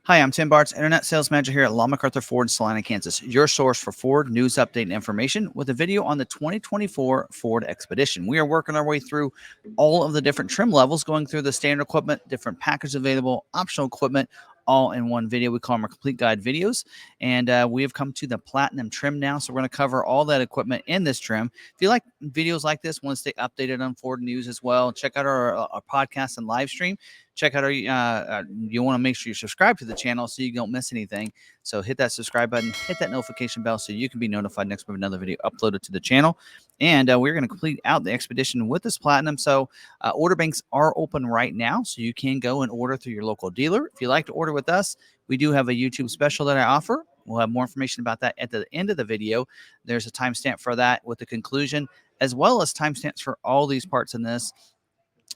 Hi, I'm Tim Bartz, Internet Sales Manager here at McArthur Ford in Salina, Kansas, your source for Ford news update and information with a video on the 2024 Ford Expedition. We are working our way through all of the different trim levels, going through the standard equipment, different packages available, optional equipment, all in one video. We call them our complete guide videos. And we have come to the platinum trim now. So we're going to cover all that equipment in this trim. If you like videos like this, want to stay updated on Ford news as well, check out our podcast and live stream. Check out our, you want to make sure you subscribe to the channel so you don't miss anything. So hit that subscribe button, hit that notification bell so you can be notified next time another video uploaded to the channel. And we're going to complete out the expedition with this platinum. So order banks are open right now, so you can go and order through your local dealer. If you like to order with us, we do have a YouTube special that I offer. We'll have more information about that at the end of the video. There's a timestamp for that with the conclusion, as well as timestamps for all these parts in this.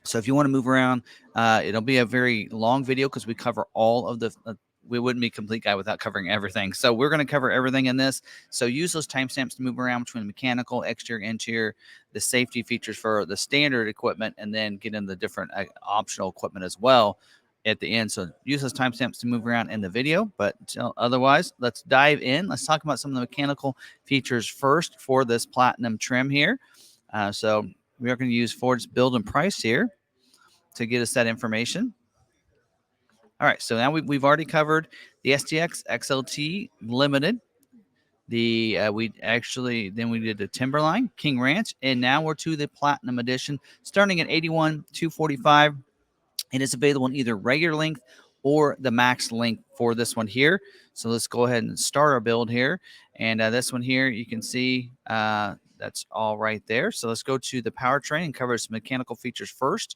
So if you want to move around, it'll be a very long video because we cover all of the we wouldn't be complete guy without covering everything. So we're going to cover everything in this. So use those timestamps to move around between mechanical, exterior, interior, the safety features for the standard equipment, and then get in the different optional equipment as well at the end. So use those timestamps to move around in the video. But otherwise, let's dive in. Let's talk about some of the mechanical features first for this platinum trim here. So we are going to use Ford's build and price here to get us that information. All right, so now we've already covered the STX XLT Limited. Then we did the Timberline, King Ranch, and now we're to the Platinum Edition, starting at $81,245. It is available in either regular length or the max length for this one here. So let's go ahead and start our build here. And this one here, you can see that's all right there. So let's go to the powertrain and cover some mechanical features first.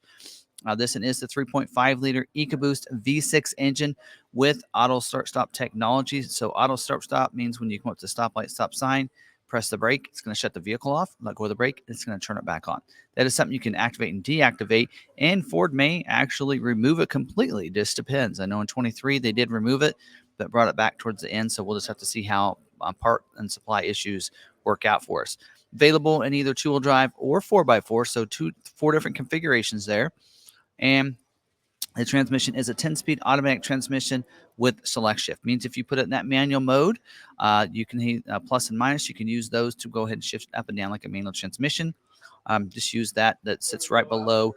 This one is the 3.5-liter EcoBoost V6 engine with auto start-stop technology. So auto start-stop means when you come up to stoplight, stop sign, press the brake, it's going to shut the vehicle off, let go of the brake, it's going to turn it back on. That is something you can activate and deactivate, and Ford may actually remove it completely. It just depends. I know in 23 they did remove it, but brought it back towards the end, so we'll just have to see how part and supply issues work out for us. Available in either two-wheel drive or 4x4, so four different configurations there. And the transmission is a 10-speed automatic transmission with select shift. Means if you put it in that manual mode, you can plus and minus. You can use those to go ahead and shift up and down like a manual transmission. Just use that sits right below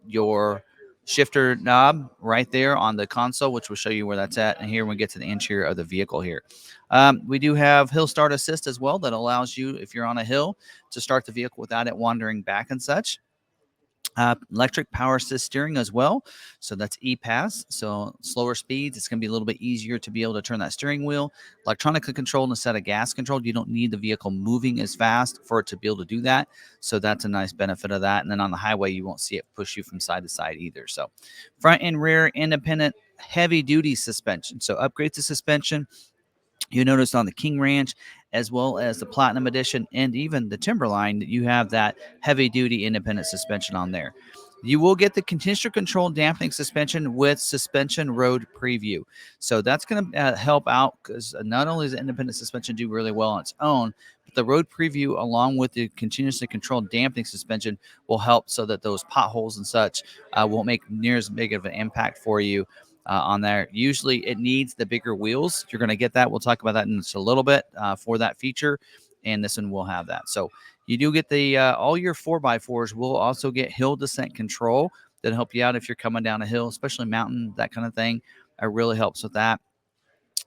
your shifter knob right there on the console, which will show you where that's at. And here we get to the interior of the vehicle here. We do have hill start assist as well that allows you, if you're on a hill, to start the vehicle without it wandering back and such. Electric power assist steering as well. So that's E-Pass. So slower speeds, it's going to be a little bit easier to be able to turn that steering wheel. Electronically controlled instead of gas controlled. You don't need the vehicle moving as fast for it to be able to do that. So that's a nice benefit of that. And then on the highway, you won't see it push you from side to side either. So front and rear independent heavy duty suspension. So upgrade to suspension. You notice on the King Ranch, as well as the Platinum Edition and even the Timberline, that you have that heavy-duty independent suspension on there. You will get the continuously controlled dampening suspension with suspension road preview. So that's going to help out because not only does the independent suspension do really well on its own, but the road preview along with the continuously controlled dampening suspension will help so that those potholes and such won't make near as big of an impact for you. On there. Usually it needs the bigger wheels. You're going to get that. We'll talk about that in just a little bit for that feature, and this one will have that. So you do get the all your 4x4s will also get hill descent control that'll help you out if you're coming down a hill, especially mountain, that kind of thing. It really helps with that.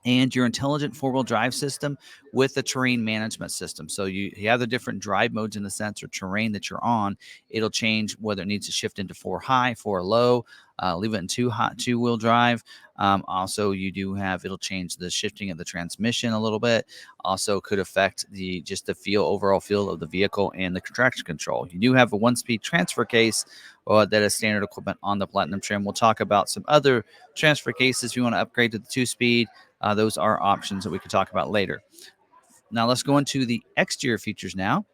And your intelligent four-wheel drive system with the terrain management system. So you have the different drive modes in the sense or terrain that you're on. It'll change whether it needs to shift into 4 high, 4 low, leave it in 2-wheel drive. Also, you do have, it'll change the shifting of the transmission a little bit. Also could affect the overall feel of the vehicle and the traction control. You do have a 1-speed transfer case that is standard equipment on the Platinum trim. We'll talk about some other transfer cases if you want to upgrade to the 2-speed. Those are options that we could talk about later. Now let's go into the exterior features now.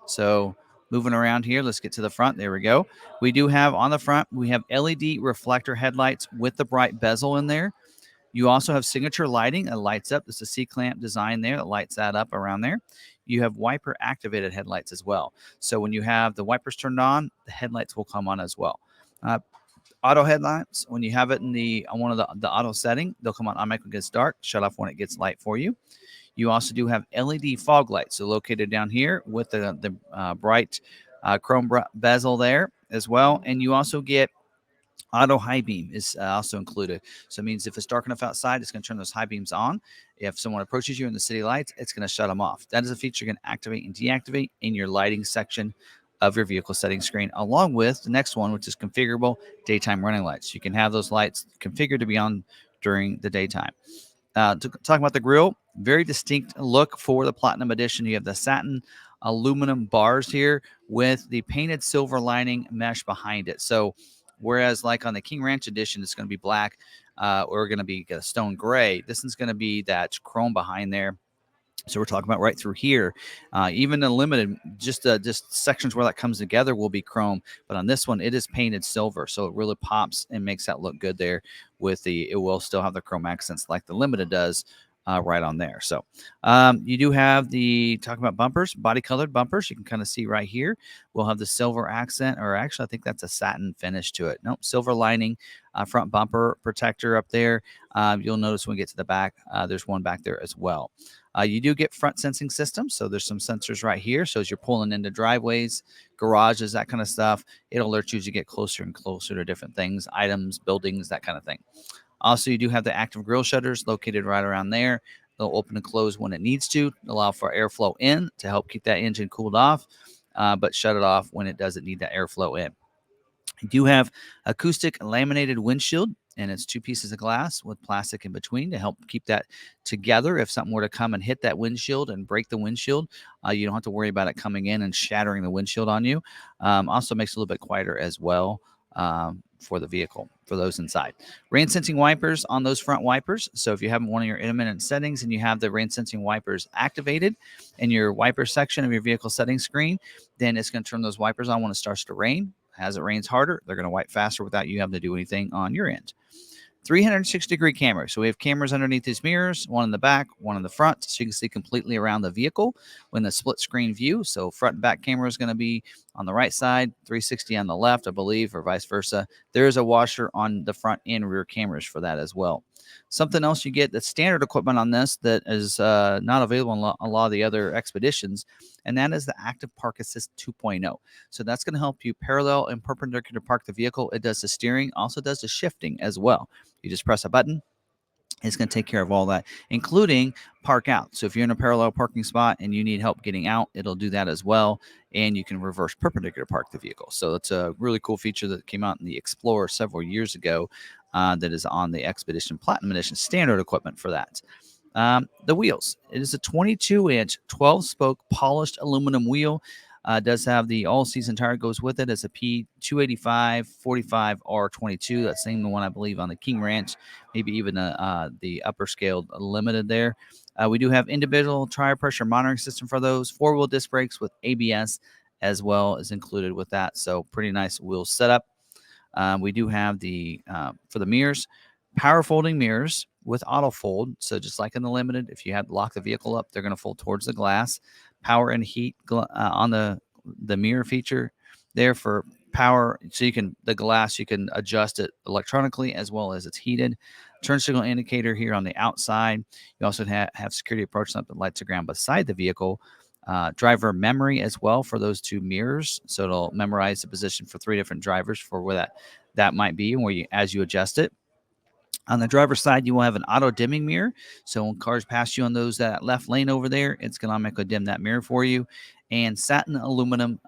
So moving around here, let's get to the front. There we go. We do have on the front, we have LED reflector headlights with the bright bezel in there. You also have signature lighting. It lights up. There's a C-clamp design there that lights that up around there. You have wiper activated headlights as well. So when you have the wipers turned on, the headlights will come on as well. Auto headlights, when you have it in on one of the auto setting, they'll come on automatically when it gets dark, shut off when it gets light for you. You also do have LED fog lights, so located down here with the bright chrome bezel there as well. And you also get auto high beam is also included. So it means if it's dark enough outside, it's going to turn those high beams on. If someone approaches you in the city lights, it's going to shut them off. That is a feature you can activate and deactivate in your lighting section of your vehicle settings screen, along with the next one, which is configurable daytime running lights. You can have those lights configured to be on during the daytime. To talk about the grille, very distinct look for the Platinum Edition. You have the satin aluminum bars here with the painted silver lining mesh behind it. So whereas like on the King Ranch Edition, it's going to be black or going to be a stone gray, this is going to be that chrome behind there. So we're talking about right through here. Even the limited, just sections where that comes together will be chrome. But on this one, it is painted silver. So it really pops and makes that look good there with it will still have the chrome accents like the limited does right on there. So you do have talking about bumpers, body colored bumpers. You can kind of see right here. We'll have the silver accent, or actually, I think that's a satin finish to it. Nope, silver lining front bumper protector up there. You'll notice when we get to the back, there's one back there as well. You do get front sensing systems. So there's some sensors right here. So as you're pulling into driveways, garages, that kind of stuff, it'll alert you as you get closer and closer to different things, items, buildings, that kind of thing. Also, you do have the active grille shutters located right around there. They'll open and close when it needs to, allow for airflow in to help keep that engine cooled off, but shut it off when it doesn't need that airflow in. You do have acoustic laminated windshield, and it's two pieces of glass with plastic in between to help keep that together. If something were to come and hit that windshield and break the windshield, you don't have to worry about it coming in and shattering the windshield on you. Also makes it a little bit quieter as well for the vehicle, for those inside. Rain sensing wipers on those front wipers. So if you have one of your intermittent settings and you have the rain sensing wipers activated in your wiper section of your vehicle settings screen, then it's going to turn those wipers on when it starts to rain. As it rains harder, they're going to wipe faster without you having to do anything on your end. 360-degree camera. So we have cameras underneath these mirrors, one in the back, one in the front, so you can see completely around the vehicle when the split screen view. So front and back camera is going to be on the right side, 360 on the left, I believe, or vice versa. There is a washer on the front and rear cameras for that as well. Something else you get that's standard equipment on this that is not available on a lot of the other Expeditions, and that is the Active Park Assist 2.0. So that's going to help you parallel and perpendicular park the vehicle. It does the steering, also does the shifting as well. You just press a button. It's going to take care of all that, including park out. So if you're in a parallel parking spot and you need help getting out, it'll do that as well. And you can reverse perpendicular park the vehicle. So it's a really cool feature that came out in the Explorer several years ago that is on the Expedition Platinum Edition standard equipment for that. The wheels. It is a 22-inch, 12-spoke polished aluminum wheel. Does have the all-season tire goes with it. It's a P285 45 R22. That's the same one I believe on the King Ranch, maybe even the upper scaled limited there. We do have individual tire pressure monitoring system for those. 4-wheel disc brakes with ABS as well is included with that. So pretty nice wheel setup. We do have for the mirrors, power folding mirrors with auto fold. So just like in the limited, if you had to lock the vehicle up, they're going to fold towards the glass. Power and heat on the mirror feature there for power. So the glass, you can adjust it electronically as well as it's heated. Turn signal indicator here on the outside. You also have security approach lamp that lights the ground beside the vehicle. Driver memory as well for those two mirrors. So it'll memorize the position for 3 different drivers for where that might be and as you adjust it. On the driver's side, you will have an auto dimming mirror. So when cars pass you on that left lane over there, it's going to automatically dim that mirror for you. And satin aluminum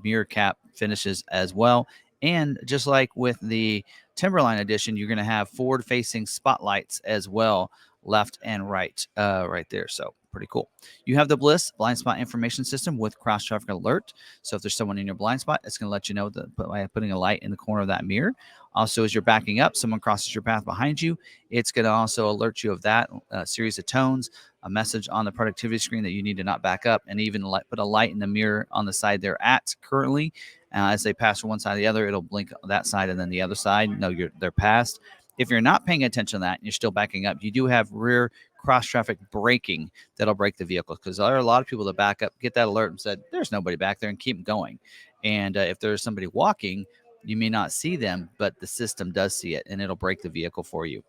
mirror cap finishes as well. And just like with the Timberline Edition, you're going to have forward-facing spotlights as well, left and right there. So pretty cool. You have the Bliss blind spot information system with cross traffic alert. So if there's someone in your blind spot, it's going to let you know by putting a light in the corner of that mirror. Also, as you're backing up, someone crosses your path behind you, it's going to also alert you of that series of tones, a message on the productivity screen that you need to not back up, and even put a light in the mirror on the side they're at currently. As they pass from one side to the other, it'll blink that side and then the other side. No, they're passed. If you're not paying attention to that and you're still backing up, you do have rear cross-traffic braking that'll brake the vehicle, because there are a lot of people that back up, get that alert and said, there's nobody back there, and keep going. And if there's somebody walking, You may not see them, but the system does see it, and it'll brake the vehicle for you.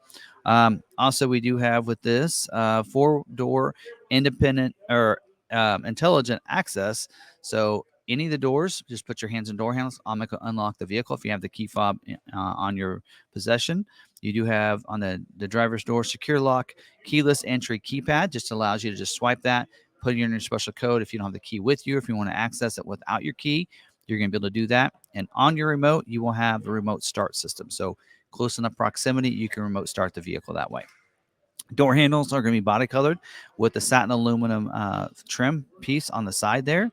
Also, we do have with this 4-door independent or intelligent access. So any of the doors, just put your hands in door handles. I'll unlock the vehicle if you have the key fob on your possession. You do have on the driver's door secure lock, keyless entry keypad. Just allows you to just swipe that, put it in your special code. If you don't have the key with you, if you want to access it without your key, you're going to be able to do that. And on your remote, you will have the remote start system. So close enough proximity, you can remote start the vehicle that way. Door handles are going to be body colored with the satin aluminum trim piece on the side there.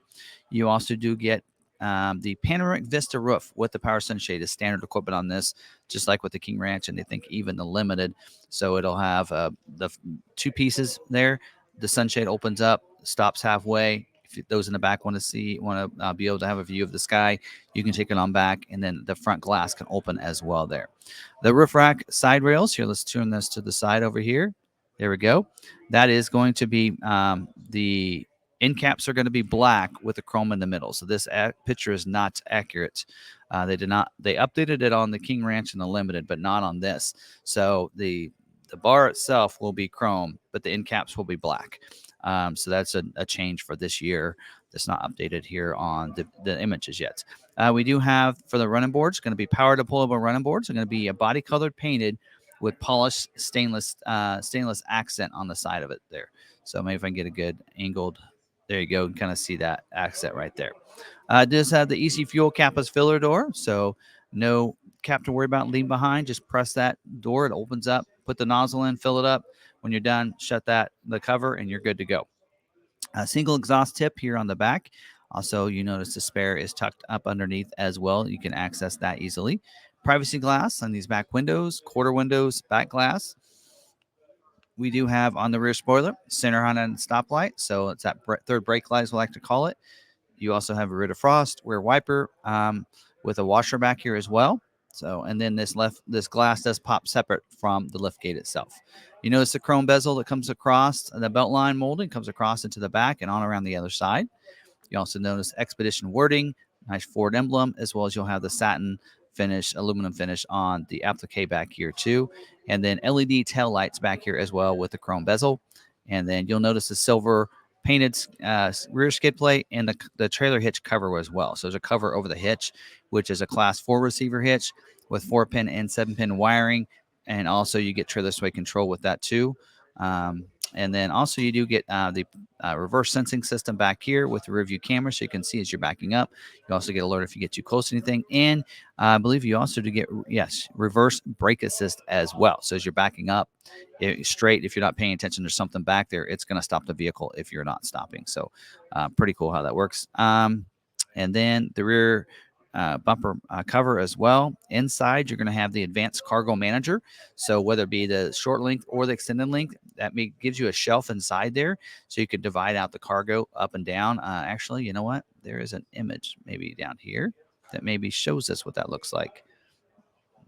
You also do get the panoramic vista roof with the power sunshade is standard equipment on this, just like with the King Ranch, and I think even the Limited. So it'll have the 2 pieces there. The sunshade opens up, stops halfway. If those in the back want to be able to have a view of the sky, you can take it on back, and then the front glass can open as well there. The roof rack side rails here. Let's turn this to the side over here. There we go. That is going to be the end caps are going to be black with the chrome in the middle. So this picture is not accurate. They updated it on the King Ranch and the Limited, but not on this. So the bar itself will be chrome, but the end caps will be black. So that's a change for this year. That's not updated here on the images yet. We do have for the running boards, going to be power deployable running boards. They're going to be a body colored painted with polished stainless accent on the side of it there. So maybe if I can get a good angled, there you go, and kind of see that accent right there. It does have the EC Fuel Kappa's filler door, so no cap to worry about leaving behind. Just press that door, it opens up, put the nozzle in, fill it up. When you're done, shut the cover, and you're good to go. A single exhaust tip here on the back. Also, you notice the spare is tucked up underneath as well. You can access that easily. Privacy glass on these back windows, quarter windows, back glass. We do have on the rear spoiler, center on and stoplight. So it's that third brake light, as we like to call it. You also have a rear defrost, rear wiper with a washer back here as well. So, and then this glass does pop separate from the lift gate itself. You notice the chrome bezel that comes across the belt line molding comes across into the back and on around the other side. You also notice Expedition wording, nice Ford emblem, as well as you'll have the satin finish, aluminum finish on the applique back here too. And then LED tail lights back here as well with the chrome bezel. And then you'll notice the silver painted rear skid plate and the trailer hitch cover as well. So there's a cover over the hitch, which is a class 4 receiver hitch with 4-pin and 7-pin wiring. And also you get trailer sway control with that too. And then also you do get the reverse sensing system back here with the rear view camera, so you can see as you're backing up. You also get alert if you get too close to anything. And I believe you also do get, reverse brake assist as well. So as you're backing up straight, if you're not paying attention, there's something back there, it's going to stop the vehicle if you're not stopping. So pretty cool how that works. And then the rear bumper cover as well. Inside, you're going to have the advanced cargo manager. So whether it be the short length or the extended length, that gives you a shelf inside there, so you can divide out the cargo up and down. Actually, you know what? There is an image maybe down here that maybe shows us what that looks like.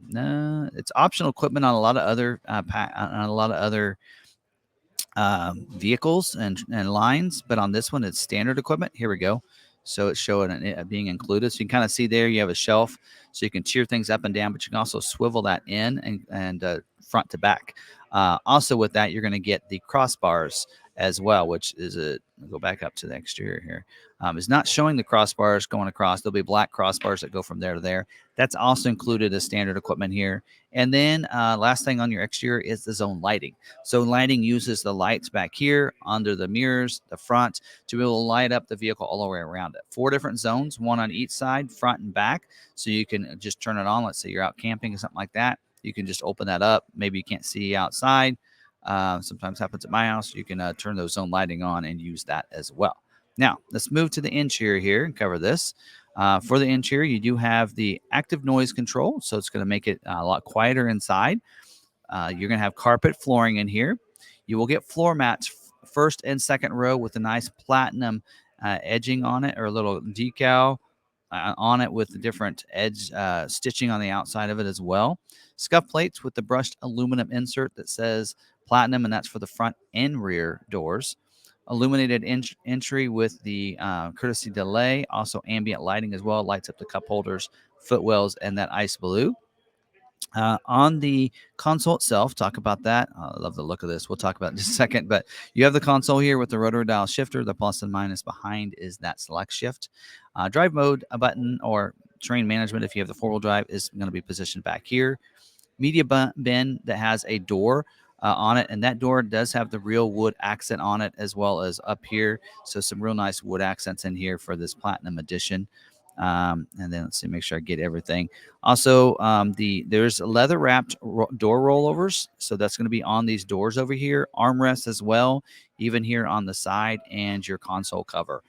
No, it's optional equipment on a lot of other vehicles and lines, but on this one, it's standard equipment. Here we go. So it's showing it being included. So you can kind of see there you have a shelf, so you can cheer things up and down, but you can also swivel that in and front to back. Also with that, you're going to get the crossbars as well, which is go back up to the exterior here. It's not showing the crossbars going across. There'll be black crossbars that go from there to there. That's also included as standard equipment here. And then last thing on your exterior is the zone lighting. So lighting uses the lights back here under the mirrors, the front, to be able to light up the vehicle all the way around it. 4 different zones, one on each side, front and back. So you can just turn it on. Let's say you're out camping or something like that. You can just open that up. Maybe you can't see outside. Sometimes happens at my house. You can turn those zone lighting on and use that as well. Now, let's move to the interior here and cover this. For the interior, you do have the active noise control, so it's going to make it a lot quieter inside. You're going to have carpet flooring in here. You will get floor mats first and second row with a nice platinum edging on it, or a little decal on it with the different edge stitching on the outside of it as well. Scuff plates with the brushed aluminum insert that says platinum, and that's for the front and rear doors. Illuminated entry with the courtesy delay, also ambient lighting as well, lights up the cup holders footwells, and that ice blue. On the console itself, talk about that. I love the look of this. We'll talk about it in just a second. But you have the console here with the rotary dial shifter. The plus and minus behind is that select shift. Drive mode, a button, or terrain management, if you have the four-wheel drive, is going to be positioned back here. Media bin that has a door on it, and that door does have the real wood accent on it, as well as up here. So some real nice wood accents in here for this Platinum Edition. And then let's see, make sure I get everything. Also, there's leather wrapped door rollovers, so that's going to be on these doors over here. Armrests as well, even here on the side, and your console cover.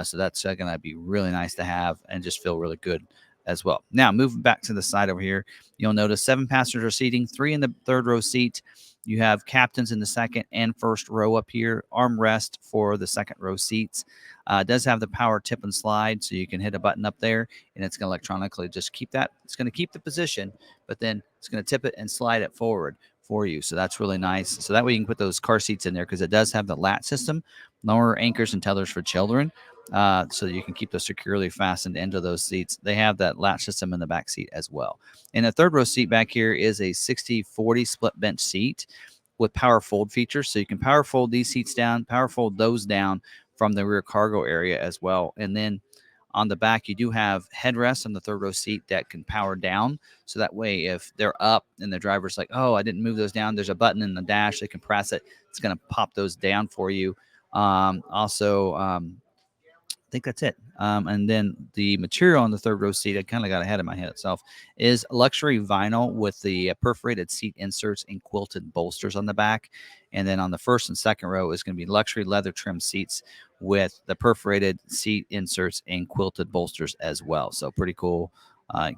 So that's going to be really nice to have and just feel really good as well. Now, moving back to the side over here, you'll notice 7 passenger seating, 3 in the third row seat. You have captains in the second and first row up here, armrest for the second row seats. It does have the power tip and slide, so you can hit a button up there, and it's going to electronically just keep that. It's going to keep the position, but then it's going to tip it and slide it forward for you. So that's really nice. So that way you can put those car seats in there, because it does have the lat system, lower anchors and tethers for children, so you can keep those securely fastened into those seats. They have that latch system in the back seat as well. And the third row seat back here is a 60-40 split bench seat with power fold features. So you can power fold these seats down, power fold those down from the rear cargo area as well. And then on the back, you do have headrests on the third row seat that can power down. So that way, if they're up and the driver's like, oh, I didn't move those down, there's a button in the dash. They can press it. It's going to pop those down for you. I think that's it. And then the material on the third row seat, I kind of got ahead of my head itself, is luxury vinyl with the perforated seat inserts and quilted bolsters on the back. And then on the first and second row is going to be luxury leather trim seats with the perforated seat inserts and quilted bolsters as well. So pretty cool.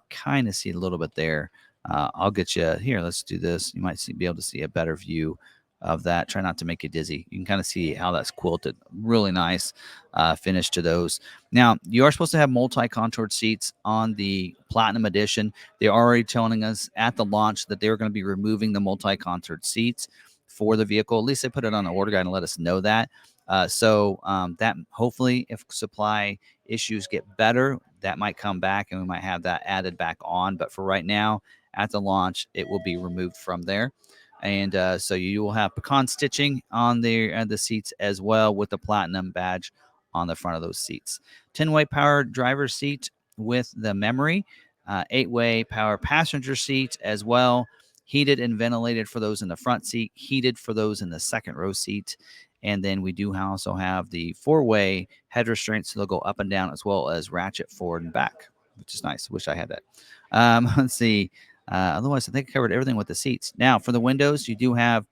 Kind of see a little bit there. I'll get you here. Let's do this. You might be able to see a better view of that. Try not to make you dizzy. You can kind of see how that's quilted. Really nice finish to those. Now, you are supposed to have multi-contoured seats on the Platinum Edition. They're already telling us at the launch that they're going to be removing the multi-contoured seats for the vehicle. At least they put it on the order guide and let us know that. So that hopefully, if supply issues get better, that might come back and we might have that added back on. But for right now, at the launch, it will be removed from there. And so you will have pecan stitching on the seats as well, with the Platinum badge on the front of those seats. 10-way power driver's seat with the memory, 8-way power passenger seat as well, heated and ventilated for those in the front seat, heated for those in the second row seat. And then we do also have the 4-way head restraints, so they'll go up and down, as well as ratchet forward and back, which is nice. Wish I had that. Let's see. Otherwise, I think I covered everything with the seats. Now, for the windows, you do have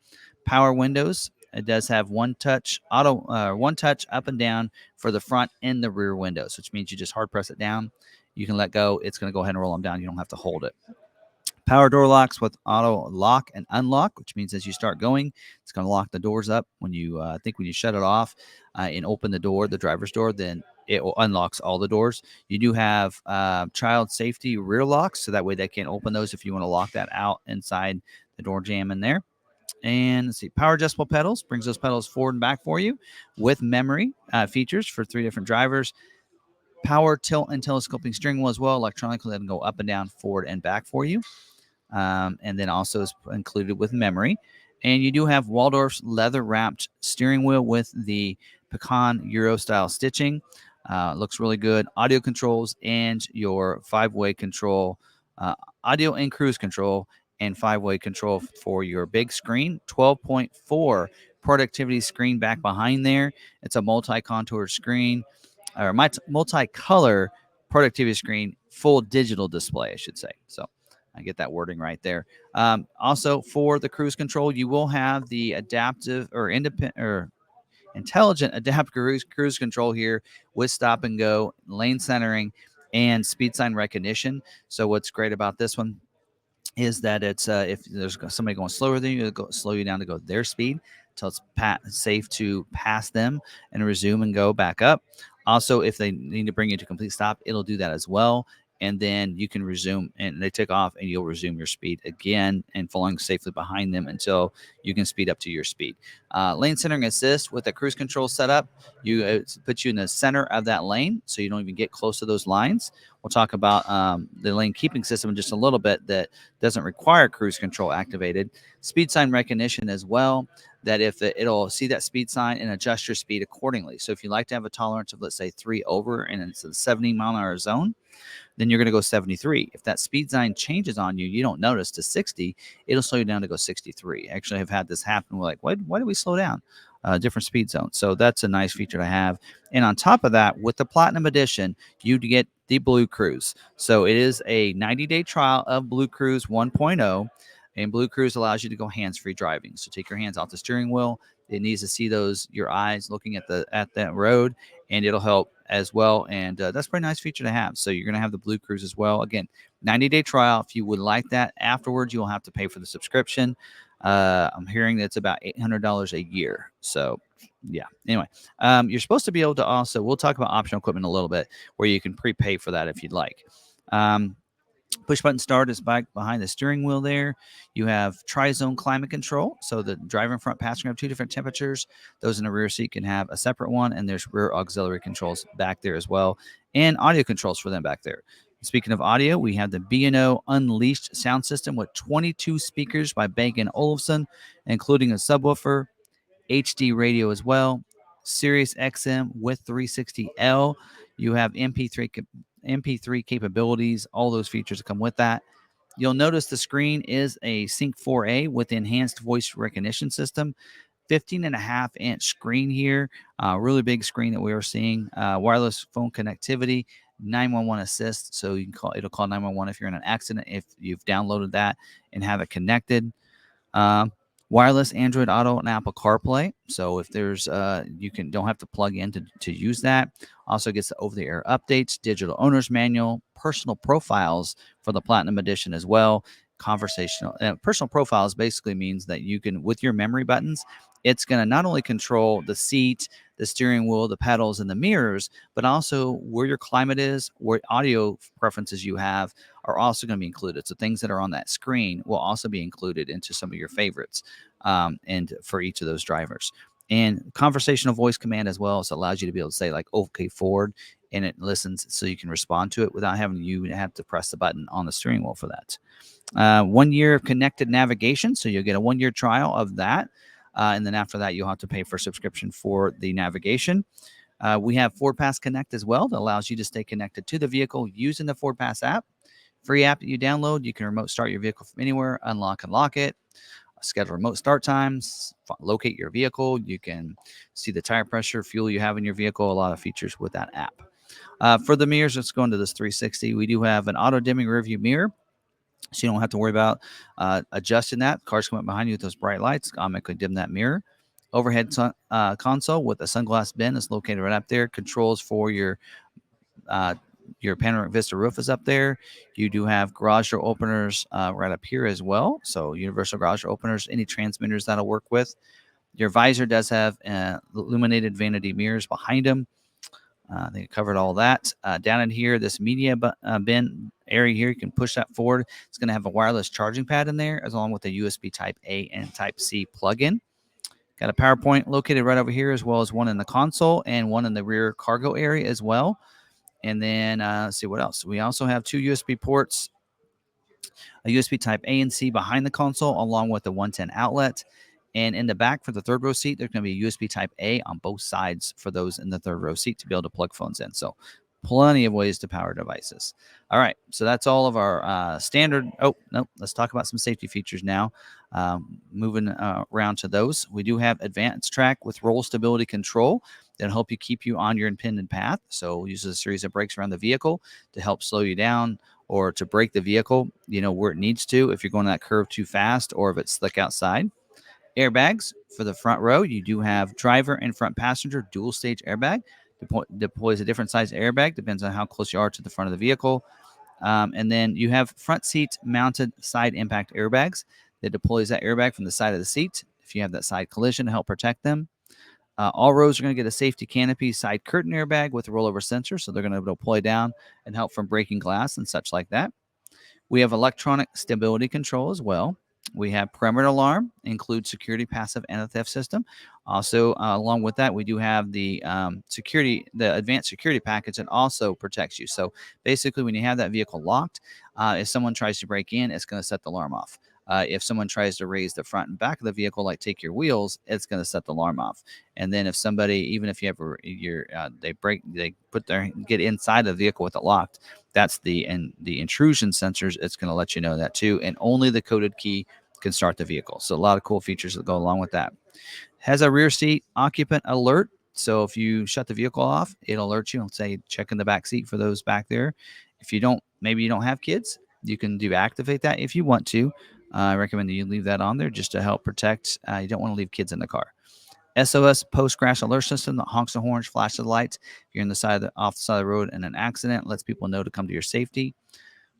power windows. It does have one touch up and down for the front and the rear windows, which means you just hard press it down. You can let go. It's going to go ahead and roll them down. You don't have to hold it. Power door locks with auto lock and unlock, which means as you start going, it's going to lock the doors up. When you when you shut it off and open the door, the driver's door, then it unlocks all the doors. You do have child safety rear locks, so that way they can't open those if you want to lock that out inside the door jamb in there. And let's see, power adjustable pedals brings those pedals forward and back for you with memory features for 3 different drivers. Power tilt and telescoping steering wheel as well, electronically, that can go up and down, forward and back for you. And then also is included with memory. And you do have Waldorf's leather wrapped steering wheel with the pecan Euro style stitching. Looks really good. Audio controls and your 5-way control, audio and cruise control, and 5-way control for your big screen. 12.4 productivity screen back behind there. It's a multi-contour screen, or multi-color productivity screen, full digital display, I should say. So I get that wording right there. Also, for the cruise control, you will have the adaptive or independent or intelligent adaptive cruise control here with stop and go, lane centering, and speed sign recognition. So what's great about this one is that it's if there's somebody going slower than you, it'll slow you down to go their speed until it's safe to pass them and resume and go back up. Also, if they need to bring you to complete stop, it'll do that as well. and then you can resume, and they take off, and you'll resume your speed again and following safely behind them until you can speed up to your speed. Lane centering assist with the cruise control setup, puts you in the center of that lane, so you don't even get close to those lines. We'll talk about the lane keeping system in just a little bit that doesn't require cruise control activated. Speed sign recognition as well, that if it'll see that speed sign and adjust your speed accordingly. So if you like to have a tolerance of, let's say, 3 over and it's a 70-mile-an-hour zone, then you're going to go 73. If that speed sign changes on you, you don't notice to 60, it'll slow you down to go 63. Actually, I've had this happen. We're like, why did we slow down? Different speed zones. So that's a nice feature to have. And on top of that, with the Platinum Edition, you get the Blue Cruise. So it is a 90-day trial of Blue Cruise 1.0. And Blue Cruise allows you to go hands-free driving. So take your hands off the steering wheel. It needs to see your eyes looking at that road, and it'll help as well. And that's a pretty nice feature to have. So you're going to have the Blue Cruise as well. Again, 90-day trial. If you would like that afterwards, you'll have to pay for the subscription. I'm hearing that it's about $800 a year. So yeah. Anyway, you're supposed to be able to also, we'll talk about optional equipment in a little bit, where you can prepay for that if you'd like. Push button start is back behind the steering wheel there. You have tri-zone climate control. So the driver and front passenger have 2 different temperatures. Those in the rear seat can have a separate one, and there's rear auxiliary controls back there as well, and audio controls for them back there. Speaking of audio, we have the B&O Unleashed sound system with 22 speakers by Bang & Olufsen, including a subwoofer, HD radio as well, Sirius XM with 360L. You have MP3 capabilities, all those features that come with that. You'll notice the screen is a Sync 4A with enhanced voice recognition system. 15.5-inch screen here, really big screen that we are seeing. Wireless phone connectivity, 911 assist, so you can it'll call 911 if you're in an accident, if you've downloaded that and have it connected. Wireless Android Auto and Apple CarPlay. So if there's you don't have to plug in to use that. Also gets the over-the-air updates, digital owner's manual, personal profiles for the Platinum Edition as well. Conversational personal profiles basically means that you can, with your memory buttons, it's going to not only control the seat, the steering wheel, the pedals, and the mirrors, but also where your climate is, what audio preferences you have are also going to be included. So things that are on that screen will also be included into some of your favorites, and for each of those drivers. And conversational voice command as well, so it allows you to be able to say like, okay, Ford, and it listens so you can respond to it without having you have to press the button on the steering wheel for that. 1 year of connected navigation, so you'll get a 1-year trial of that. And then after that, you'll have to pay for subscription for the navigation. We have Ford Pass Connect as well that allows you to stay connected to the vehicle using the Ford Pass app. Free app that you download. You can remote start your vehicle from anywhere, unlock and lock it, schedule remote start times, locate your vehicle. You can see the tire pressure, fuel you have in your vehicle, a lot of features with that app. For the mirrors, let's go into this 360. We do have an auto dimming rear view mirror, so you don't have to worry about adjusting that. Cars come up behind you with those bright lights, automatically dim that mirror. Overhead console with a sunglass bin is located right up there. Controls for your panoramic vista roof is up there. You do have garage door openers right up here as well. So universal garage door openers, any transmitters that'll work with. Your visor does have illuminated vanity mirrors behind them. I think I covered all that. Down in here, this media bin area here, you can push that forward. It's going to have a wireless charging pad in there, as along with a USB Type A and Type C plug-in. Got a power point located right over here, as well as one in the console and one in the rear cargo area as well. And then let's see what else. We also have 2 USB ports, a USB Type A and C behind the console, along with the 110 outlet. And in the back for the third row seat, there's going to be a USB Type A on both sides for those in the third row seat to be able to plug phones in. So plenty of ways to power devices. All right, so that's all of our standard. Oh, no, let's talk about some safety features now. Moving around to those, we do have advanced track with roll stability control that'll help you keep you on your intended path. So it uses a series of brakes around the vehicle to help slow you down or to brake the vehicle, where it needs to, if you're going that curve too fast or if it's slick outside. Airbags for the front row. You do have driver and front passenger dual stage airbag. Deploys a different size airbag, depends on how close you are to the front of the vehicle. And then you have front seat mounted side impact airbags that deploys that airbag from the side of the seat if you have that side collision to help protect them. All rows are going to get a safety canopy side curtain airbag with a rollover sensor, so they're going to be able to deploy down and help from breaking glass and such like that. We have electronic stability control as well. We have perimeter alarm, includes security, passive, and a theft system. Also, along with that, we do have the the advanced security package that also protects you. So basically, when you have that vehicle locked, if someone tries to break in, it's going to set the alarm off. If someone tries to raise the front and back of the vehicle, like take your wheels, it's going to set the alarm off. And then if somebody, even if you have they get inside the vehicle with it locked, that's the intrusion sensors. It's going to let you know that too, and only the coded key can start the vehicle. So a lot of cool features that go along with that. Has a rear seat occupant alert. So if you shut the vehicle off, it'll alert you and say check in the back seat for those back there. If you don't, maybe you don't have kids, you can deactivate that if you want to. I recommend that you leave that on there just to help protect. You don't want to leave kids in the car. SOS post crash alert system that honks the horns, flashes the lights. If you're off the side of the road in an accident, lets people know to come to your safety.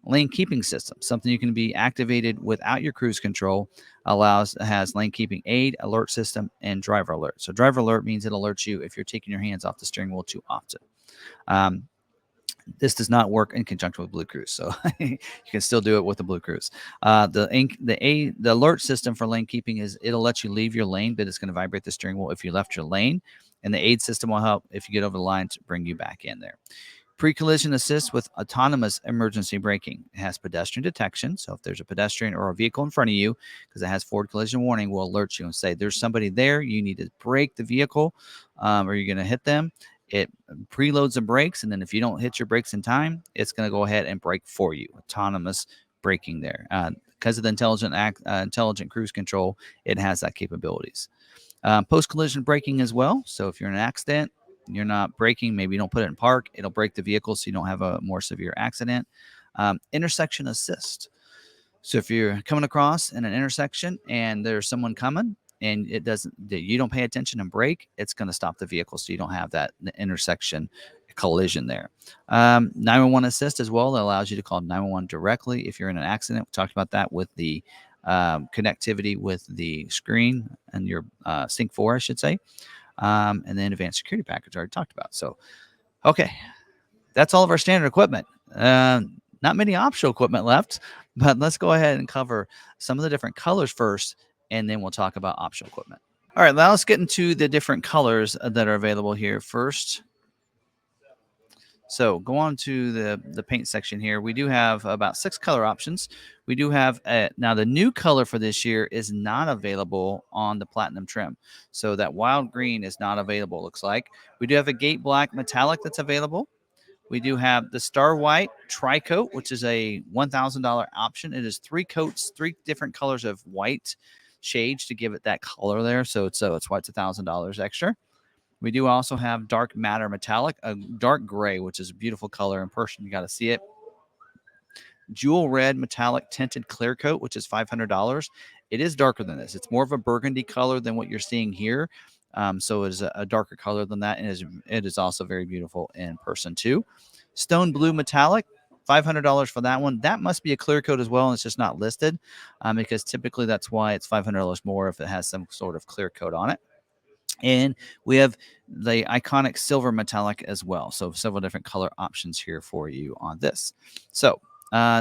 Lane keeping system, something you can be activated without your cruise control, has lane keeping aid, alert system, and driver alert. So driver alert means it alerts you if you're taking your hands off the steering wheel too often. This does not work in conjunction with Blue Cruise, so you can still do it with the Blue Cruise. The alert system for lane keeping it'll let you leave your lane, but it's going to vibrate the steering wheel if you left your lane, and the aid system will help if you get over the line to bring you back in there. Pre-collision assist with autonomous emergency braking. It has pedestrian detection, so if there's a pedestrian or a vehicle in front of you, because it has forward collision warning, will alert you and say there's somebody there. You need to brake the vehicle, or you're going to hit them. It preloads the brakes, and then if you don't hit your brakes in time, it's going to go ahead and brake for you. Autonomous braking there. Because of the intelligent cruise control, it has that capabilities. Post-collision braking as well. So if you're in an accident, you're not braking, maybe you don't put it in park, it'll brake the vehicle so you don't have a more severe accident. Intersection assist. So if you're coming across in an intersection and there's someone coming and you don't pay attention and brake, it's going to stop the vehicle so you don't have that intersection collision there. 911 assist as well. That allows you to call 911 directly if you're in an accident. We talked about that with the connectivity with the screen and your Sync 4, I should say. And then advanced security package I already talked about. So, okay, that's all of our standard equipment. Not many optional equipment left, but let's go ahead and cover some of the different colors first, and then we'll talk about optional equipment. All right, now let's get into the different colors that are available here first. So go on to the paint section here. We do have about 6 color options. We do have now the new color for this year is not available on the platinum trim. So that wild green is not available, looks like. We do have a gate black metallic that's available. We do have the Star White Tri-Coat, which is a $1,000 option. It is 3 coats, 3 different colors of white shades to give it that color there. So it's why it's $1,000 extra. We do also have Dark Matter Metallic, a dark gray, which is a beautiful color in person. You got to see it. Jewel Red Metallic Tinted Clear Coat, which is $500. It is darker than this. It's more of a burgundy color than what you're seeing here. So it is a darker color than that, and it is also very beautiful in person too. Stone Blue Metallic, $500 for that one. That must be a clear coat as well, and it's just not listed because typically that's why it's $500 more if it has some sort of clear coat on it. And we have the iconic silver metallic as well. So several different color options here for you on this. So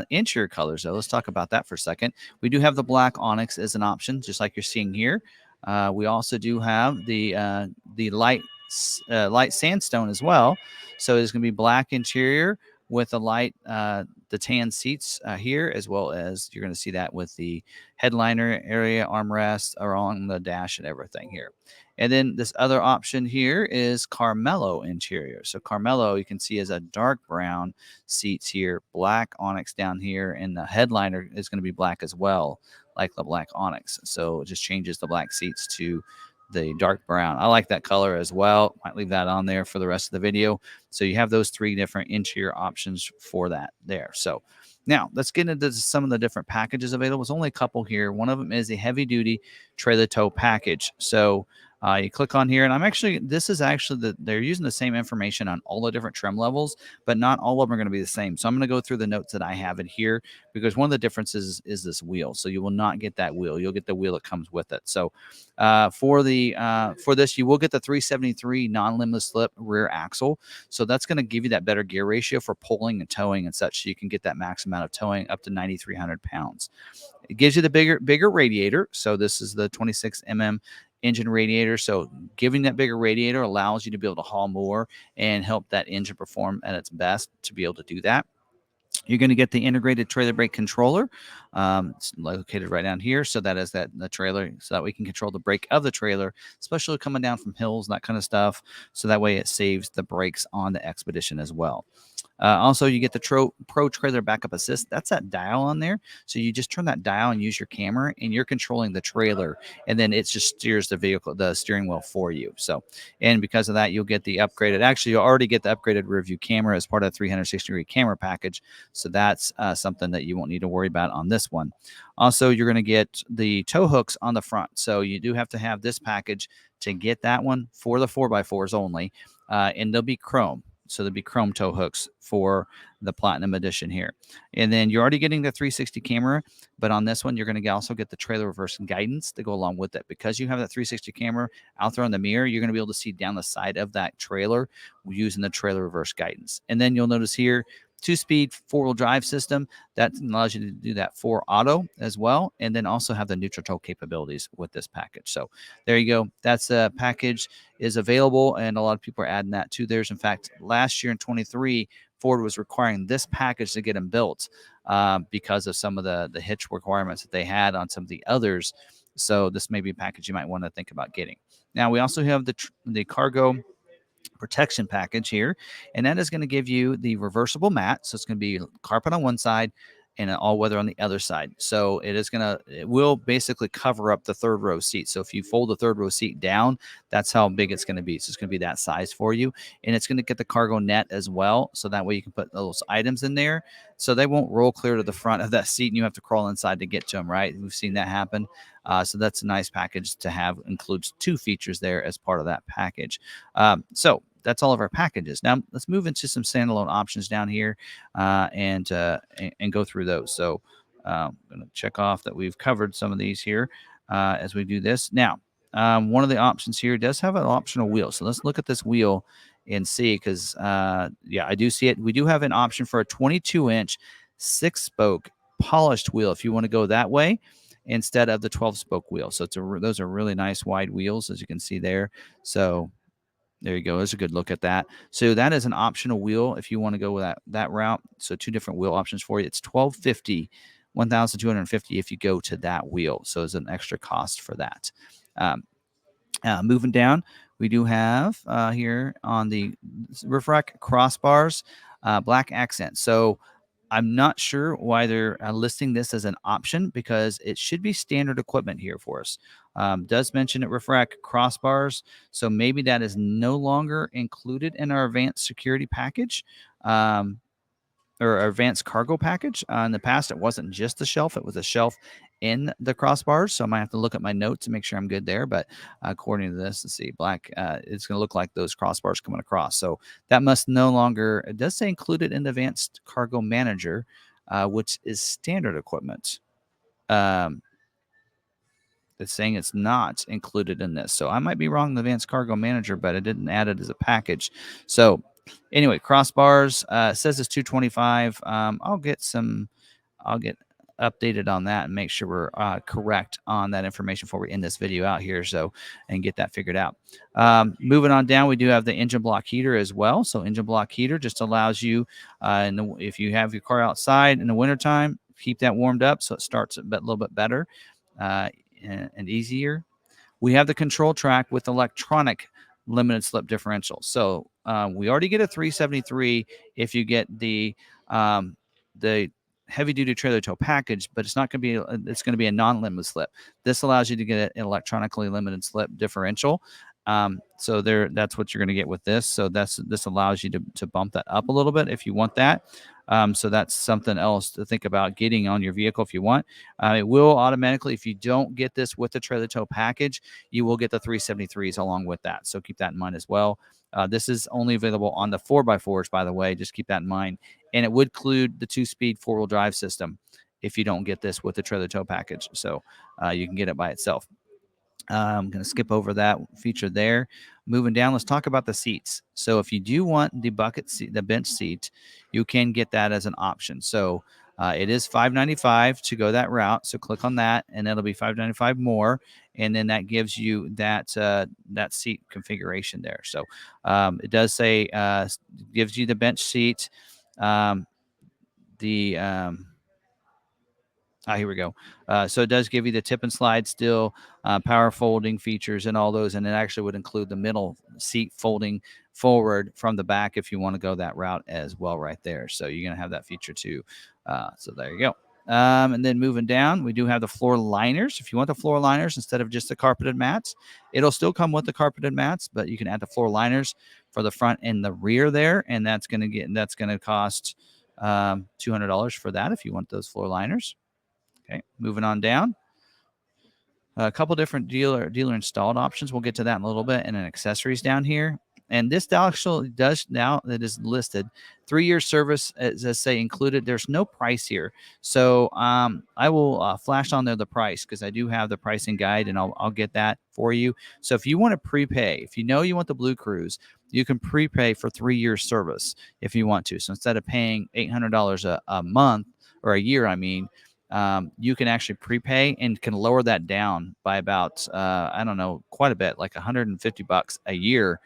interior colors, though, let's talk about that for a second. We do have the black onyx as an option, just like you're seeing here. We also do have the light sandstone as well. So it's going to be black interior with the light, the tan seats here, as well as you're going to see that with the headliner area, armrest, along the dash and everything here. And then this other option here is Carmelo interior. So Carmelo, you can see, is a dark brown seats here, black onyx down here, and the headliner is going to be black as well, like the black onyx. So it just changes the black seats to the dark brown. I like that color as well. Might leave that on there for the rest of the video. So you have those 3 different interior options for that there. So now let's get into some of the different packages available. There's only a couple here. One of them is a heavy duty trailer tow package. So You click on here, and this is actually they're using the same information on all the different trim levels, but not all of them are going to be the same. So I'm going to go through the notes that I have in here, because one of the differences is this wheel. So you will not get that wheel. You'll get the wheel that comes with it. So for this, you will get the 373 non-limitless slip rear axle. So that's going to give you that better gear ratio for pulling and towing and such. So you can get that max amount of towing up to 9,300 pounds. It gives you the bigger radiator. So this is the 26 engine radiator. So giving that bigger radiator allows you to be able to haul more and help that engine perform at its best to be able to do that. You're going to get the integrated trailer brake controller. It's located right down here. So that is the trailer, so that we can control the brake of the trailer, especially coming down from hills, that kind of stuff. So that way it saves the brakes on the Expedition as well. Also, you get the Pro Trailer Backup Assist. That's that dial on there. So you just turn that dial and use your camera, and you're controlling the trailer, and then it just steers the steering wheel for you. So, and because of that, you'll get the upgraded. Actually, you'll already get the upgraded rear view camera as part of the 360-degree camera package. So that's something that you won't need to worry about on this one. Also, you're going to get the tow hooks on the front. So you do have to have this package to get that one for the 4x4s only, and they'll be chrome. So there'll be chrome tow hooks for the Platinum Edition here. And then you're already getting the 360 camera, but on this one, you're going to also get the trailer reverse guidance to go along with it. Because you have that 360 camera out there on the mirror, you're going to be able to see down the side of that trailer using the trailer reverse guidance. And then you'll notice here, 2-speed 4-wheel drive system that allows you to do that 4 auto as well, and then also have the neutral tow capabilities with this package. So there you go. That's a package is available, and a lot of people are adding that to theirs. In fact, last year in 23, Ford was requiring this package to get them built because of some of the hitch requirements that they had on some of the others. So this may be a package you might want to think about getting. Now, we also have the cargo protection package here, and that is going to give you the reversible mat. So it's going to be carpet on one side and an all-weather on the other side. So it will basically cover up the third row seat. So if you fold the third row seat down, that's how big it's going to be. So it's going to be that size for you, and it's going to get the cargo net as well. So that way you can put those items in there, so they won't roll clear to the front of that seat and you have to crawl inside to get to them. Right? We've seen that happen. So that's a nice package to have. Includes 2 features there as part of that package. So that's all of our packages. Now let's move into some standalone options down here and go through those. So I'm going to check off that we've covered some of these here as we do this. Now, one of the options here does have an optional wheel. So let's look at this wheel and see, because yeah, I do see it. We do have an option for a 22-inch 6-spoke polished wheel if you want to go that way instead of the 12-spoke wheel. So those are really nice wide wheels, as you can see there. So there you go. There's a good look at that. So that is an optional wheel if you want to go with that route. So 2 different wheel options for you. It's $1,250 if you go to that wheel. So it's an extra cost for that. Moving down, we do have here on the roof rack crossbars, black accent. So I'm not sure why they're listing this as an option, because it should be standard equipment here for us. Does mention it roof rack crossbars, so maybe that is no longer included in our advanced security package or our advanced cargo package. In the past, it wasn't just a shelf; it was a shelf in the crossbars. So I might have to look at my notes to make sure I'm good there. But according to this, let's see, black, it's going to look like those crossbars coming across. So that must no longer, it does say included in the advanced cargo manager, which is standard equipment. It's saying it's not included in this. So I might be wrong in the advanced cargo manager, but I didn't add it as a package. So anyway, crossbars, says it's 225. I'll get updated on that and make sure we're correct on that information before we end this video out here, so and get that figured out. Moving on down, we do have the engine block heater as well. So engine block heater just allows you, if you have your car outside in the wintertime, keep that warmed up so it starts a little bit better and easier. We have the control track with electronic limited slip differential. So we already get a 373 if you get the heavy duty trailer tow package, but it's not going to be, it's going to be a non-limited slip. This allows you to get an electronically limited slip differential. So that's what you're going to get with this. So this allows you to bump that up a little bit if you want that. So that's something else to think about getting on your vehicle if you want. It will automatically, if you don't get this with the trailer tow package, you will get the 373s along with that. So keep that in mind as well. This is only available on the 4x4s, by the way. Just keep that in mind. And it would include the 2-speed 4-wheel drive system if you don't get this with the trailer tow package. So you can get it by itself. I'm going to skip over that feature there. Moving down, let's talk about the seats. So if you do want the bucket seat, the bench seat, you can get that as an option. So it is $595 to go that route. So click on that, and it'll be $595 more, and then that gives you that that seat configuration there. So it does say gives you the bench seat, the here we go. So it does give you the tip and slide still, power folding features and all those. And it actually would include the middle seat folding forward from the back if you want to go that route as well right there. So you're going to have that feature too. So there you go. And then moving down, we do have the floor liners. If you want the floor liners instead of just the carpeted mats, it'll still come with the carpeted mats, but you can add the floor liners for the front and the rear there. And that's going to cost $200 for that if you want those floor liners. Okay, moving on down. A couple different dealer installed options. We'll get to that in a little bit. And then accessories down here. And this actually does now that is listed 3-year service, as I say, included. There's no price here. So I will flash on there the price because I do have the pricing guide, and I'll get that for you. So if you want to prepay, if you know you want the Blue Cruise, you can prepay for 3-year service if you want to. So instead of paying $800 a month or a year, I mean, you can actually prepay and can lower that down by about, I don't know, quite a bit, like $150 a year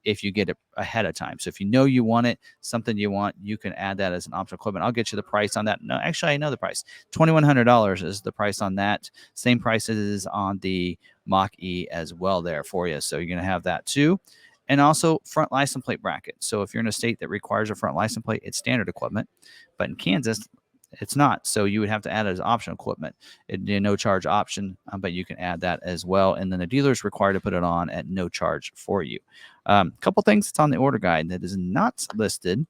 if you get it ahead of time. So if you know you want it, something you want, you can add that as an optional equipment. I'll get you the price on that. No, actually, I know the price. $2,100 is the price on that. Same price as on the Mach-E as well there for you. So you're going to have that too. And also front license plate bracket. So if you're in a state that requires a front license plate, it's standard equipment. But in Kansas, it's not. So you would have to add it as optional equipment. It'd be a no charge option, but you can add that as well. And then the dealer is required to put it on at no charge for you. A couple things that's on the order guide that is not listed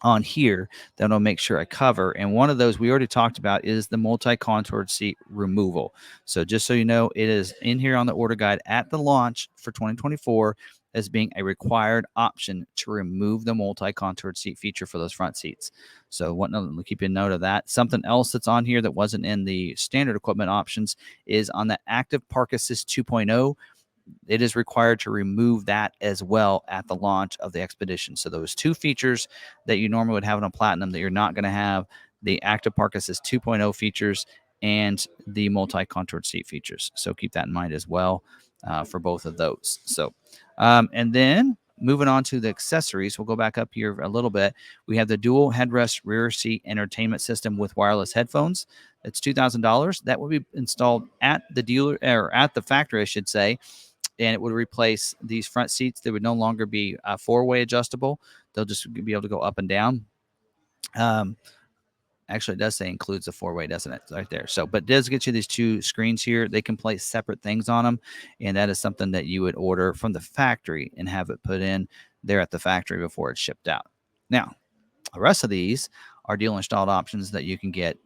on here that I'll make sure I cover. And one of those we already talked about is the multi-contoured seat removal. So just so you know, it is in here on the order guide at the launch for 2024 as being a required option to remove the multi-contoured seat feature for those front seats. So keep a note of that. Something else that's on here that wasn't in the standard equipment options is on the Active Park Assist 2.0. It is required to remove that as well at the launch of the Expedition. So those two features that you normally would have on a Platinum that you're not going to have, the Active Park Assist 2.0 features and the multi-contoured seat features. So keep that in mind as well for both of those. So, and then moving on to the accessories, we'll go back up here a little bit. We have the dual headrest rear seat entertainment system with wireless headphones. It's $2,000. That will be installed at the dealer or at the factory, I should say. And it would replace these front seats. They would no longer be 4-way adjustable. They'll just be able to go up and down. Actually, it does say includes a 4-way, doesn't it? Right there. So, but it does get you these two screens here. They can place separate things on them. And that is something that you would order from the factory and have it put in there at the factory before it's shipped out. Now, the rest of these are dealer installed options that you can get.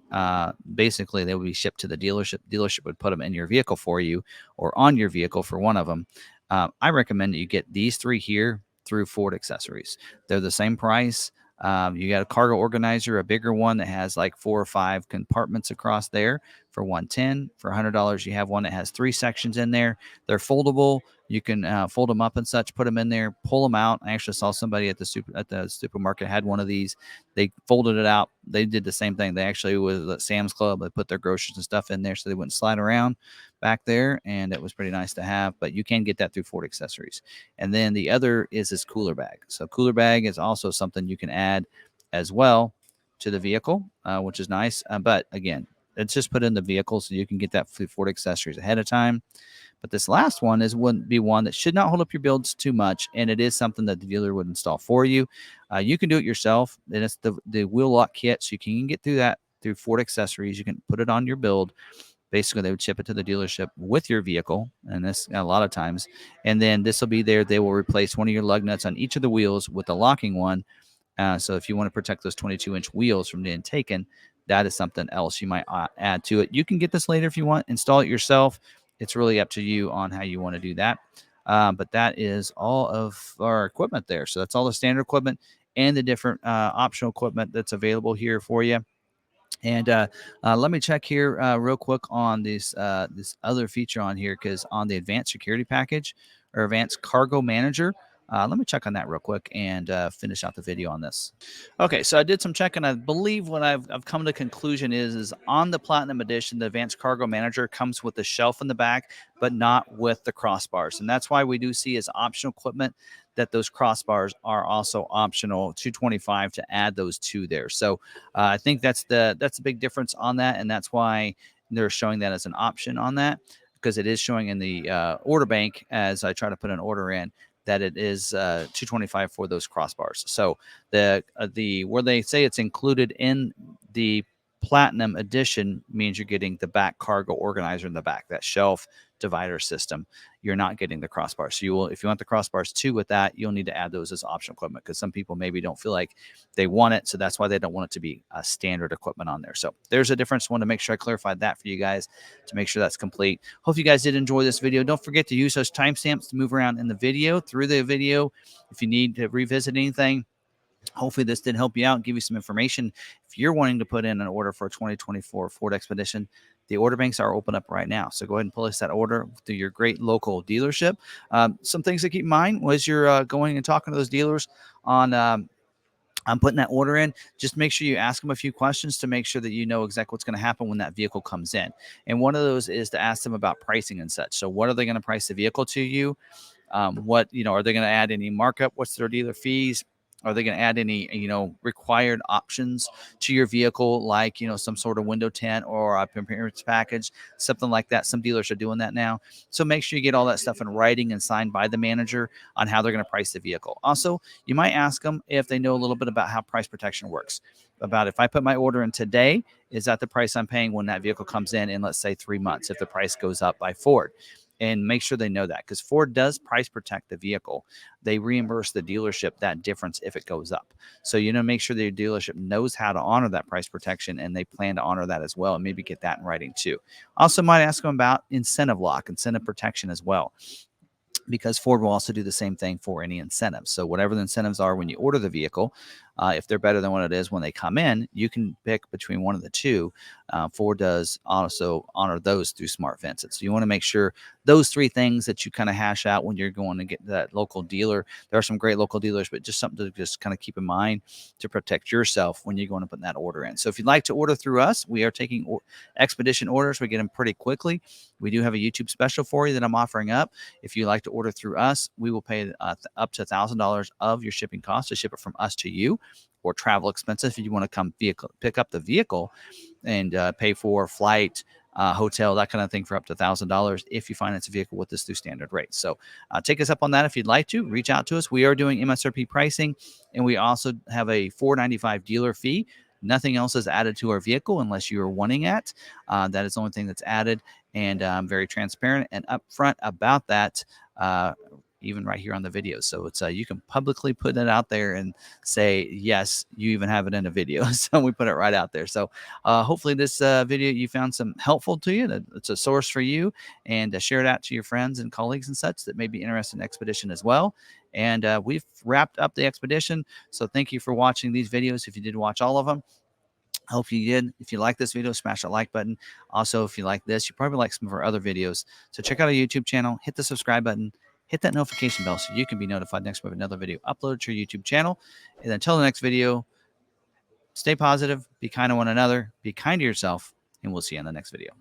Basically, they will be shipped to the dealership. Dealership would put them in your vehicle for you or on your vehicle for one of them. I recommend that you get these 3 here through Ford Accessories. They're the same price. You got a cargo organizer, a bigger one that has like 4 or 5 compartments across there for $110. For $100, you have one that has 3 sections in there. They're foldable. You can fold them up and such, put them in there, pull them out. I actually saw somebody at the supermarket had one of these. They folded it out. They did the same thing. They actually was at Sam's Club. They put their groceries and stuff in there so they wouldn't slide around back there, and it was pretty nice to have. But you can get that through Ford Accessories. And then the other is this cooler bag. So cooler bag is also something you can add as well to the vehicle, which is nice. But again, it's just put in the vehicle so you can get that through Ford Accessories ahead of time. But this last one wouldn't be one that should not hold up your builds too much, and it is something that the dealer would install for you. You can do it yourself, and it's the wheel lock kit, so you can get through that through Ford Accessories. You can put it on your build, Basically, they would ship it to the dealership with your vehicle, and this a lot of times. And then this will be there. They will replace one of your lug nuts on each of the wheels with the locking one. So if you want to protect those 22-inch wheels from being taken, that is something else you might add to it. You can get this later if you want, install it yourself. It's really up to you on how you want to do that. But that is all of our equipment there. So that's all the standard equipment and the different optional equipment that's available here for you. And let me check here real quick on this other feature on here, because on the advanced security package or advanced cargo manager, let me check on that real quick and finish out the video on this. Okay, so I did some checking. I believe what I've come to conclusion is on the Platinum Edition, the Advanced Cargo Manager comes with the shelf in the back, but not with the crossbars. And that's why we do see as optional equipment that those crossbars are also optional, $225 to add those two there. So I think that's the big difference on that, and that's why they're showing that as an option on that, because it is showing in the order bank as I try to put an order in that it is $225 for those crossbars. So the where they say it's included in the Platinum Edition means you're getting the back cargo organizer in the back, that shelf divider system. You're not getting the crossbars. So you will, if you want the crossbars too with that, you'll need to add those as optional equipment, because some people maybe don't feel like they want it. So that's why they don't want it to be a standard equipment on there. So there's a difference. I want to make sure I clarified that for you guys to make sure that's complete. Hope you guys did enjoy this video. Don't forget to use those timestamps to move around in the video, through the video. If you need to revisit anything, hopefully this did help you out and give you some information. If you're wanting to put in an order for a 2024 Ford Expedition, the order banks are open up right now. So go ahead and place that order through your great local dealership. Some things to keep in mind was you're going and talking to those dealers on I'm putting that order in. Just make sure you ask them a few questions to make sure that you know exactly what's going to happen when that vehicle comes in. And one of those is to ask them about pricing and such. So what are they going to price the vehicle to you? What, are they going to add any markup? What's their dealer fees? Are they going to add any, required options to your vehicle, like, some sort of window tint or a appearance package, something like that? Some dealers are doing that now. So make sure you get all that stuff in writing and signed by the manager on how they're going to price the vehicle. Also, you might ask them if they know a little bit about how price protection works. About, if I put my order in today, is that the price I'm paying when that vehicle comes in, let's say 3 months, if the price goes up by Ford? And make sure they know that, because Ford does price protect the vehicle. They reimburse the dealership that difference if it goes up. So, make sure the dealership knows how to honor that price protection, and they plan to honor that as well, and maybe get that in writing too. Also might ask them about incentive lock, incentive protection as well, because Ford will also do the same thing for any incentives. So whatever the incentives are when you order the vehicle, if they're better than what it is when they come in, you can pick between one of the two. Ford does also honor those through smart fences. So you want to make sure those three things that you kind of hash out when you're going to get that local dealer. There are some great local dealers, but just something to just kind of keep in mind to protect yourself when you're going to put that order in. So if you'd like to order through us, we are taking expedition orders. We get them pretty quickly. We do have a YouTube special for you that I'm offering up. If you like to order through us, we will pay up to $1,000 of your shipping costs to ship it from us to you, or travel expenses if you want to come pick up the vehicle and pay for flight, hotel, that kind of thing, for up to $1,000 if you finance a vehicle with this through standard rates. So take us up on that if you'd like to. Reach out to us. We are doing MSRP pricing, and we also have a $495 dealer fee. Nothing else is added to our vehicle unless you are wanting it. That is the only thing that's added, and I'm very transparent and upfront about that. Even right here on the video. So it's you can publicly put it out there and say, yes, you even have it in a video. So we put it right out there. So hopefully this video, you found some helpful to you, that it's a source for you, and share it out to your friends and colleagues and such that may be interested in Expedition as well. And we've wrapped up the Expedition. So thank you for watching these videos. If you did watch all of them, I hope you did. If you like this video, smash that like button. Also, if you like this, you probably like some of our other videos. So check out our YouTube channel, hit the subscribe button, hit that notification bell so you can be notified next time we have another video uploaded to your YouTube channel. And until the next video, stay positive, be kind to one another, be kind to yourself, and we'll see you in the next video.